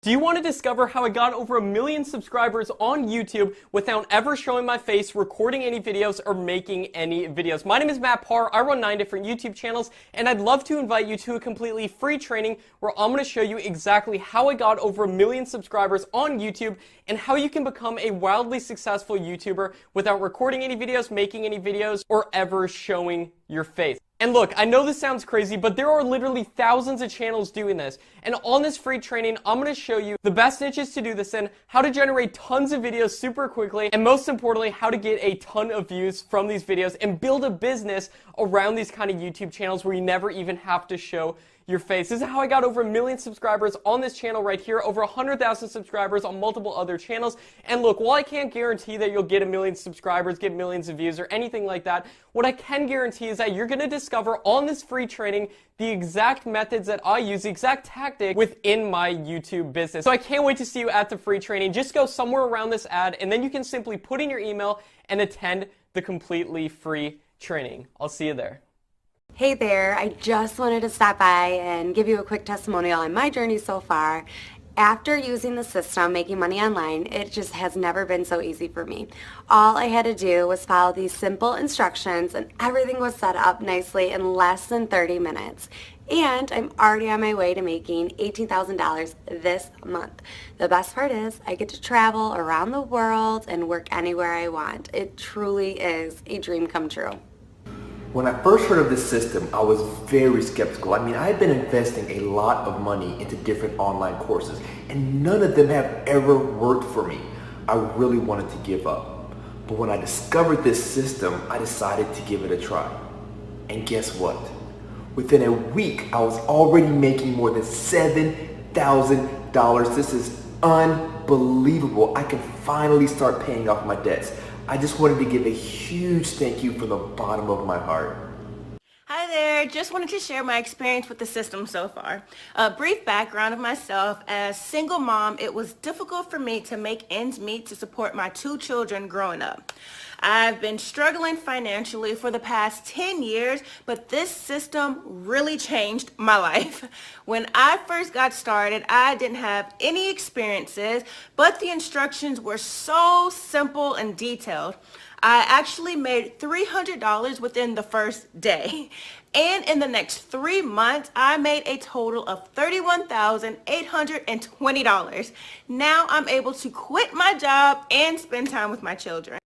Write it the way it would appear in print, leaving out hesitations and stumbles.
Do you want to discover how I got over 1 million subscribers on YouTube without ever showing my face, recording any videos, or making any videos? My name is Matt Parr. I run 9 different YouTube channels, and I'd love to invite you to a completely free training where I'm going to show you exactly how I got over 1 million subscribers on YouTube and how you can become a wildly successful YouTuber without recording any videos, making any videos, or ever showing your face. And look, I know this sounds crazy, but there are literally thousands of channels doing this. And on this free training, I'm going to show you the best niches to do this in, how to generate tons of videos super quickly, and most importantly, how to get a ton of views from these videos and build a business around these kind of YouTube channels where you never even have to show your face. This is how I got over 1 million subscribers on this channel right here, over 100,000 subscribers on multiple other channels. And look, while I can't guarantee that you'll get 1 million subscribers, get millions of views, or anything like that, what I can guarantee is that you're going to discover on this free training the exact methods that I use, the exact tactic within my YouTube business. So I can't wait to see you at the free training. Just go somewhere around this ad, and then you can simply put in your email and attend the completely free training. I'll see you there. Hey there, I just wanted to stop by and give you a quick testimonial on my journey so far. After using the system, making money online, it just has never been so easy for me. All I had to do was follow these simple instructions and everything was set up nicely in less than 30 minutes. And I'm already on my way to making $18,000 this month. The best part is I get to travel around the world and work anywhere I want. It truly is a dream come true. When I first heard of this system, I was very skeptical. I mean, I had been investing a lot of money into different online courses, and none of them have ever worked for me. I really wanted to give up. But when I discovered this system, I decided to give it a try. And guess what? Within a week, I was already making more than $7,000. This is unbelievable. I can finally start paying off my debts. I just wanted to give a huge thank you from the bottom of my heart. Hi there, just wanted to share my experience with the system so far. A brief background of myself. As single mom, it was difficult for me to make ends meet to support my 2 children growing up. I've been struggling financially for the past 10 years, but this system really changed my life. When I first got started, I didn't have any experiences, but the instructions were so simple and detailed. I actually made $300 within the first day. And in the next 3 months, I made a total of $31,820. Now I'm able to quit my job and spend time with my children.